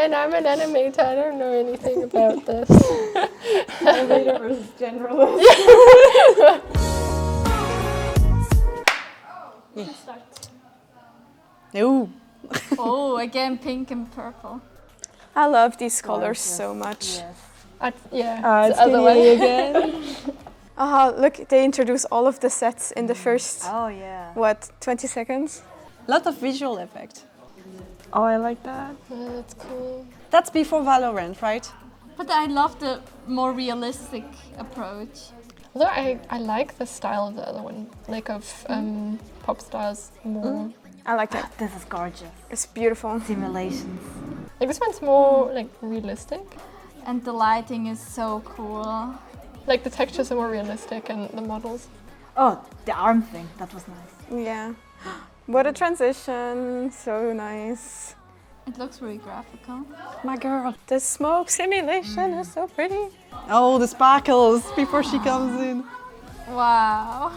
again, I'm an animator. I don't know anything about this. Animator versus generalist. Ooh. Oh, again, pink and purple. I love these colors so much. It's the It's other one. KDA again. Look, they introduce all of the sets in the first, Oh yeah. 20 seconds? Lot of visual effect. Oh, I like that. Oh, that's cool. That's before Valorant, right? But I love the more realistic approach. Although I like the style of the other one, like of pop stars more. I like it. This is gorgeous. It's beautiful. Simulations. Like this one's more like realistic. And the lighting is so cool. Like the textures are more realistic and the models. Oh, the arm thing. That was nice. Yeah. What a transition. So nice. It looks really graphical. My girl. The smoke simulation is so pretty. Oh, the sparkles before she comes in. Wow.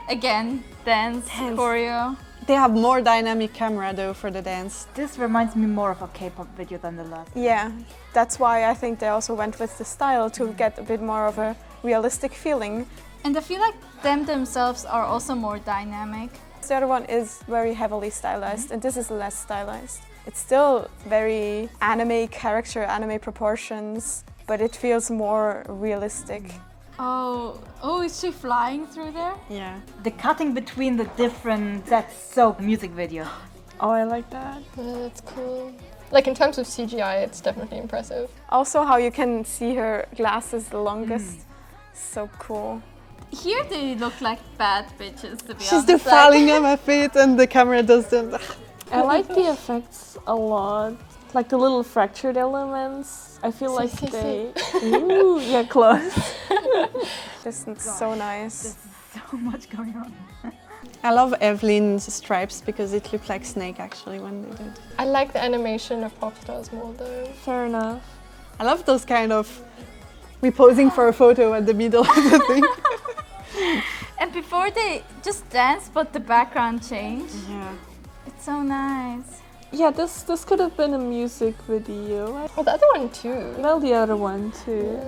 Again, dance, choreo. They have more dynamic camera though for the dance. This reminds me more of a K-pop video than the last. Yeah, that's why I think they also went with the style to get a bit more of a realistic feeling. And I feel like them themselves are also more dynamic. The other one is very heavily stylized and this is less stylized. It's still very anime character, anime proportions, but it feels more realistic. Oh, is she flying through there? Yeah. The cutting between the different sets, so music video. Oh, I like that. Oh, that's cool. Like in terms of CGI, it's definitely impressive. Also how you can see her glasses the longest. So cool. Here they look like bad bitches, to be She's honest. the falling on my feet and the camera does them. I like the effects a lot. Like the little fractured elements. I feel like they... Ooh, yeah, close. This is so nice. There's so much going on. I love Evelyn's stripes because it looked like Snake actually when they did. I like the animation of pop stars more though. Fair enough. I love those kind of we posing for a photo at the middle of the thing. And before they just dance, but the background changed. Yeah. It's so nice. Yeah, this could have been a music video. Oh, the other one too. Well, the other one too.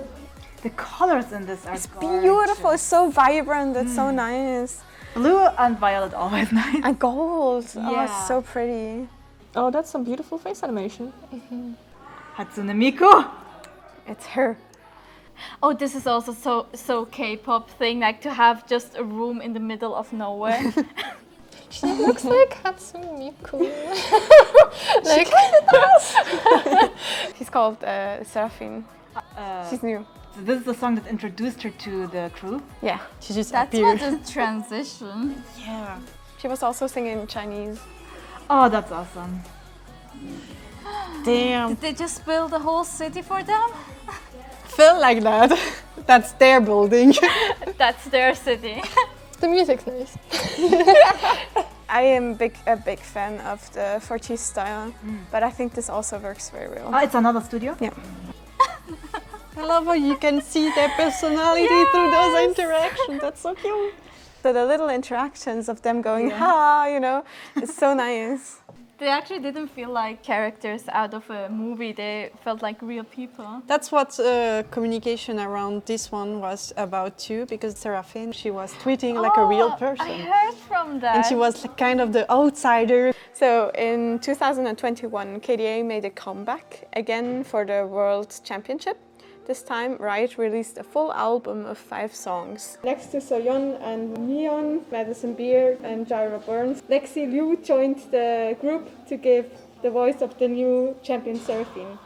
The colors in this are Beautiful, it's so vibrant, it's so nice. Blue and violet, always nice. And gold, oh, Yeah. it's so pretty. Oh, that's some beautiful face animation. Hatsune Miku. It's her. Oh, this is also so K-pop thing, like to have just a room in the middle of nowhere. She looks like Hatsune Miku. Like, She's called Seraphine. She's new. So this is the song that introduced her to the crew. Yeah. She just That's appeared. what a transition. Yeah. She was also singing Chinese. Oh, that's awesome. Damn. Did they just build a whole city for them? Feel like that. That's their building. That's their city. the music's nice. I am a big fan of the 4G style, but I think this also works very well. Oh, it's another studio? Yeah. I love how you can see their personality through those interactions. That's so cute. So the little interactions of them going, ha, you know, it's so nice. They actually didn't feel like characters out of a movie. They felt like real people. That's what communication around this one was about too, because Seraphine, she was tweeting like a real person. I heard from that. And she was like kind of the outsider. So in 2021, KDA made a comeback again for the World Championship. This time, Riot released a full album of 5 songs. Next to Soyeon and Neon, Madison Beer and Jaira Burns, Lexie Liu joined the group to give the voice of the new champion Seraphine.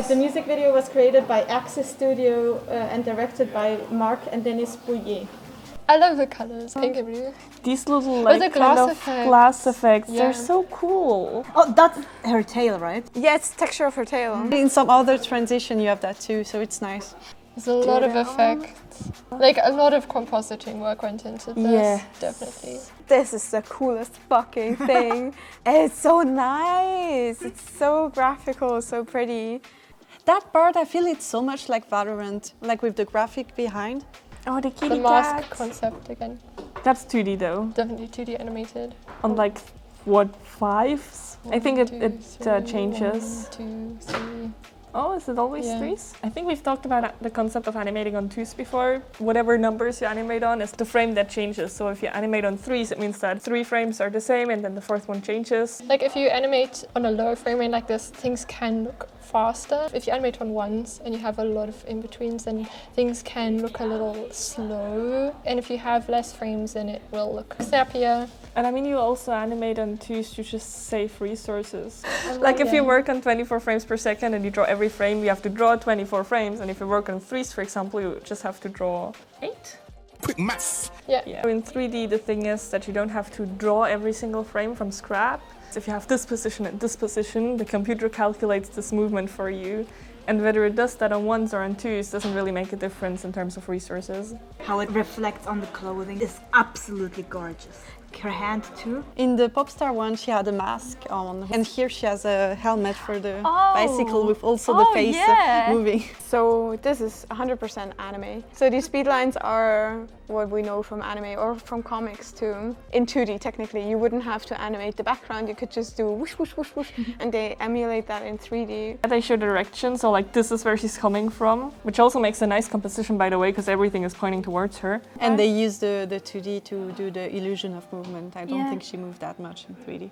The music video was created by Access Studio and directed by Marc and Denis Bouillet. I love the colors, pink and blue. These little the like glass kind of effects. glass effects, Yeah. they're so cool. Oh, that's her tail, right? Yeah, it's the texture of her tail. In some other transition you have that too, so it's nice. There's a lot of effects. Like a lot of compositing work went into this, Yes. definitely. This is the coolest fucking thing. It's so nice. It's so graphical, so pretty. That part, I feel it's so much like Valorant, like with the graphic behind. Oh, the kitty The mask cat. concept again, That's 2D though, definitely 2D animated. on like what, 5s? I think it three, changes. 1, 2, 3. Oh, is it always Yeah. 3s? I think we've talked about the concept of animating on 2s before. Whatever numbers you animate on is the frame that changes. So if you animate on 3s, it means that 3 frames are the same and then the 4th one changes. Like if you animate on a low frame rate like this, things can look faster. If you animate on 1s and you have a lot of in-betweens, then things can look a little slow. And if you have less frames, then it will look snappier. And I mean, you also animate on 2s to just save resources. Like if you work on 24 frames per second and you draw every frame, you have to draw 24 frames. And if you work on 3s, for example, you just have to draw 8. Quick maths. Yeah. In 3D, the thing is that you don't have to draw every single frame from scratch. If you have this position and this position, the computer calculates this movement for you. And whether it does that on 1s or on 2s doesn't really make a difference in terms of resources. How it reflects on the clothing is absolutely gorgeous. Her hand too. In the Popstar one, she had a mask on, and here she has a helmet for the Oh. bicycle with also the face moving. So this is 100% anime. So these speed lines are what we know from anime or from comics too. In 2D technically, you wouldn't have to animate the background, you could just do whoosh, whoosh, whoosh, whoosh, and they emulate that in 3D. They show direction, so like this is where she's coming from, which also makes a nice composition, by the way, because everything is pointing towards her. And they use the 2D to do the illusion of movement. I don't Yeah. think she moved that much in 3D.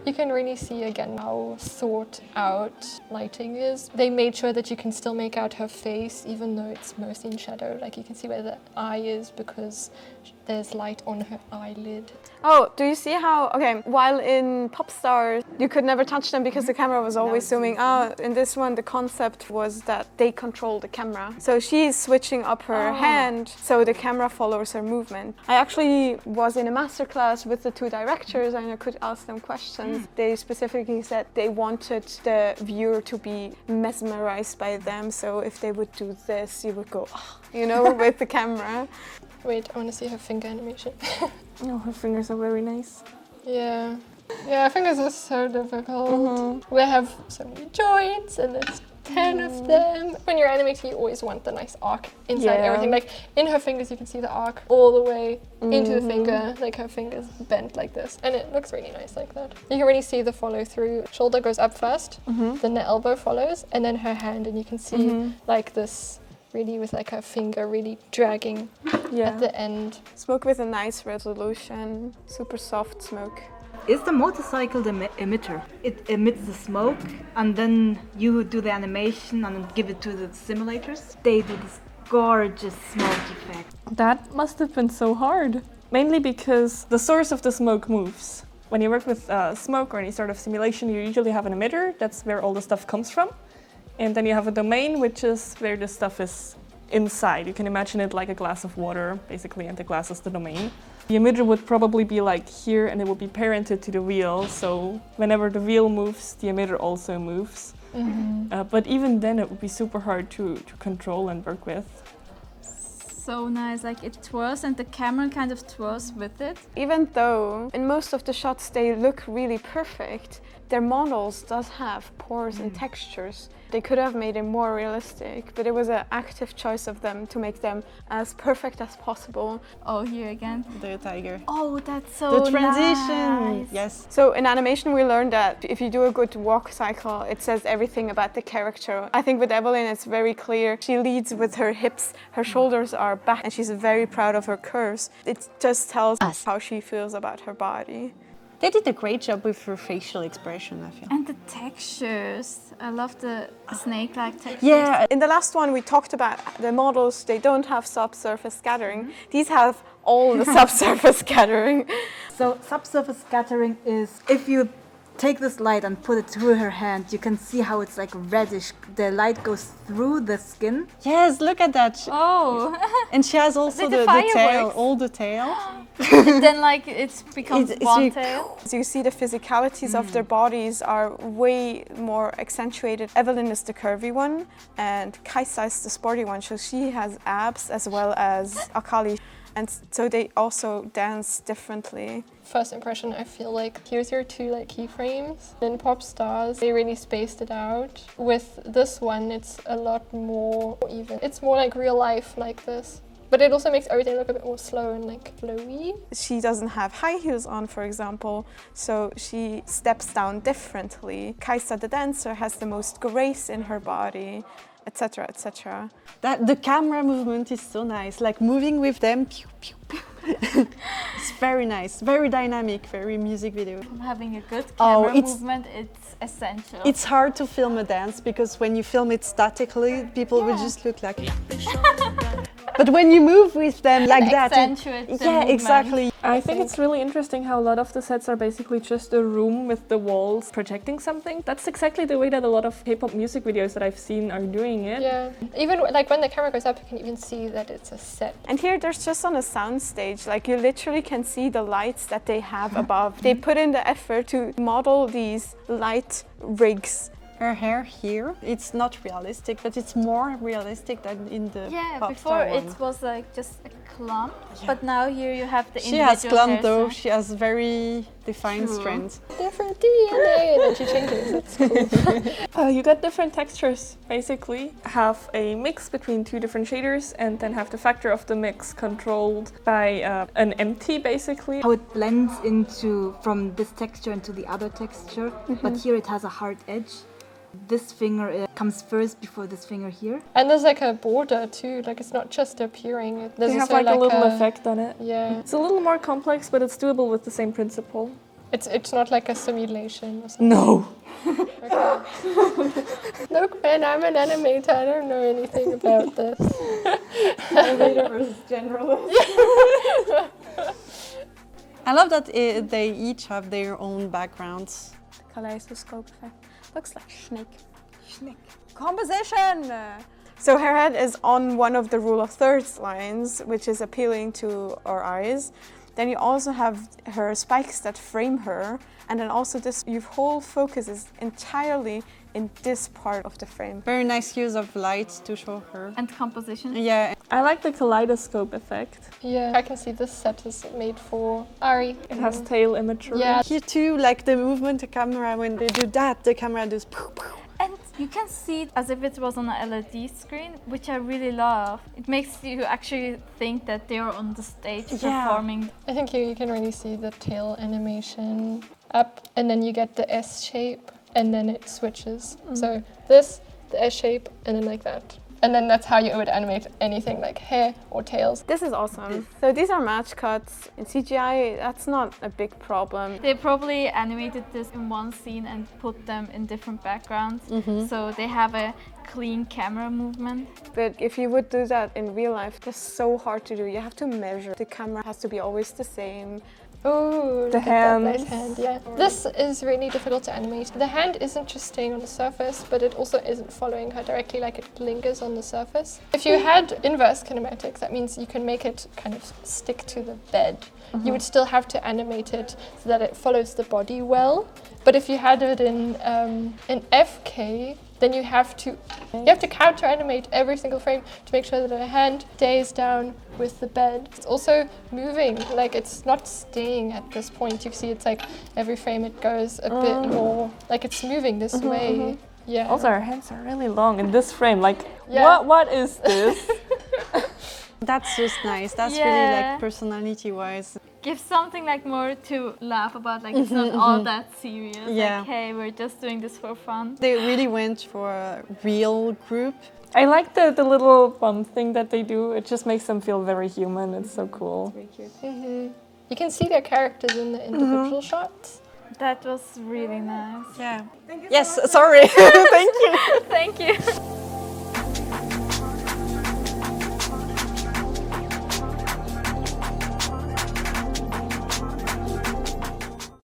You can really see again how thought out lighting is. They made sure that you can still make out her face even though it's mostly in shadow. Like you can see where the eye is because there's light on her eyelid. Oh, do you see how, okay, while in Popstars you could never touch them because the camera was always zooming out. In this one the concept was that they control the camera. So she's switching up her hand so the camera follows her movement. I actually was in a masterclass with the 2 directors and I could ask them questions. They specifically said they wanted the viewer to be mesmerized by them, so if they would do this you would go, oh, you know, with the camera. Wait, I want to see her finger animation. Oh, her fingers are very nice. Yeah. Yeah, fingers are so difficult. We have so many joints and there's 10 of them. When you're animating, you always want the nice arc inside everything. Like in her fingers, you can see the arc all the way into the finger. Like her fingers bent like this. And it looks really nice like that. You can really see the follow through. Shoulder goes up first, then the elbow follows, and then her hand. And you can see like this really with like her finger really dragging at the end. Smoke with a nice resolution, super soft smoke. Is the motorcycle the emitter? It emits the smoke and then you do the animation and give it to the simulators. They do this gorgeous smoke effect. That must have been so hard. Mainly because the source of the smoke moves. When you work with smoke or any sort of simulation, you usually have an emitter. That's where all the stuff comes from. And then you have a domain, which is where the stuff is inside. You can imagine it like a glass of water, basically, and the glass is the domain. The emitter would probably be like here, and it would be parented to the wheel. So whenever the wheel moves, the emitter also moves. But even then, it would be super hard to control and work with. So nice, like it twirls and the camera kind of twirls with it. Even though in most of the shots they look really perfect, their models does have pores and textures. They could have made it more realistic, but it was an active choice of them to make them as perfect as possible. Oh, here again. The tiger. Oh, that's so The transition! nice. Yes. So in animation we learned that if you do a good walk cycle, it says everything about the character. I think with Evelyn it's very clear. She leads with her hips, her shoulders are back, and she's very proud of her curves. It just tells us how she feels about her body. They did a great job with her facial expression, I feel. And the textures. I love the snake-like textures. Yeah, in the last one we talked about the models, they don't have subsurface scattering. These have all the subsurface scattering. So subsurface scattering is if you take this light and put it through her hand, you can see how it's like reddish. The light goes through the skin. Yes, look at that. Oh. And she has also The the tail, fireworks. all the tail. Then like it becomes It's one really tail. So you see the physicalities of their bodies are way more accentuated. Evelyn is the curvy one and Kaisa is the sporty one, so she has abs as well as Akali. And so they also dance differently. First impression, I feel like here's your 2 like keyframes. In Popstars, they really spaced it out. With this one, it's a lot more even. It's more like real life like this. But it also makes everything look a bit more slow and like flowy. She doesn't have high heels on, for example, so she steps down differently. Kaisa the dancer has the most grace in her body, etc., etc. That the camera movement is so nice, like moving with them. Pew, pew, pew. It's very nice, very dynamic, very music video. Having a good camera movement, it's essential. It's hard to film a dance because when you film it statically, people will just look like. But when you move with them like that, exactly. I think it's really interesting how a lot of the sets are basically just a room with the walls projecting something. That's exactly the way that a lot of K-pop music videos that I've seen are doing it. Yeah, even like when the camera goes up, you can even see that it's a set. And here there's just on a sound stage, like you literally can see the lights that they have above. They put in the effort to model these light rigs. Her hair here, it's not realistic, but it's more realistic than in the pop before star one. it was like just a clump, but now here you have the She has clump hairstyle. though, she has very defined strands. Different DNA, and then she changes. It's cool. You got different textures, basically. Have a mix between two different shaders and then have the factor of the mix controlled by an empty, basically. How it blends into from this texture into the other texture, but here it has a hard edge. This finger comes first before this finger here. And there's like a border too, like it's not just appearing. There's They have also like a little effect on it. Yeah. It's a little more complex, but it's doable with the same principle. It's not like a simulation or something. No. Okay. Look, man, I'm an animator. I don't know anything about this. Animator versus generalist. I love that they each have their own backgrounds. Kaleidoscope effect. Looks like snake. Composition! So her head is on one of the rule of thirds lines, which is appealing to our eyes. Then you also have her spikes that frame her, and then also this, your whole focus is entirely in this part of the frame. Very nice use of lights to show her. And composition. Yeah. I like the kaleidoscope effect. Yeah, I can see this set is made for Ari. It has tail imagery. Yeah. Here too, like the movement, the camera, when they do that, the camera does poof, poof. And you can see it as if it was on an LED screen, which I really love. It makes you actually think that they are on the stage performing. I think here you can really see the tail animation up, and then you get the S shape, and then it switches. So this, the S shape, and then like that. And then that's how you would animate anything like hair or tails. This is awesome. So these are match cuts. In CGI, that's not a big problem. They probably animated this in one scene and put them in different backgrounds, so they have a clean camera movement. But if you would do that in real life, that's so hard to do. You have to measure. The camera has to be always the same. Oh, The look at that nice hands. hand, yeah. This is really difficult to animate. The hand isn't just staying on the surface, but it also isn't following her directly, like it lingers on the surface. If you had inverse kinematics, that means you can make it kind of stick to the bed. You would still have to animate it so that it follows the body well. But if you had it in FK, then you have to counter animate every single frame to make sure that the hand stays down with the bed. It's also moving, like it's not staying at this point. You see it's like every frame it goes a bit more, like it's moving this way. Yeah. Also, our hands are really long in this frame. Like, Yeah. what is this? That's just nice. That's really like personality-wise. Give something like more to laugh about, like it's not all that serious. Yeah. Like, hey, we're just doing this for fun. They really went for a real group. I like the little bum thing that they do. It just makes them feel very human. It's so cool. You can see their characters in the individual shots. That was really nice. Yeah. Yes, sorry. Thank you. Thank you.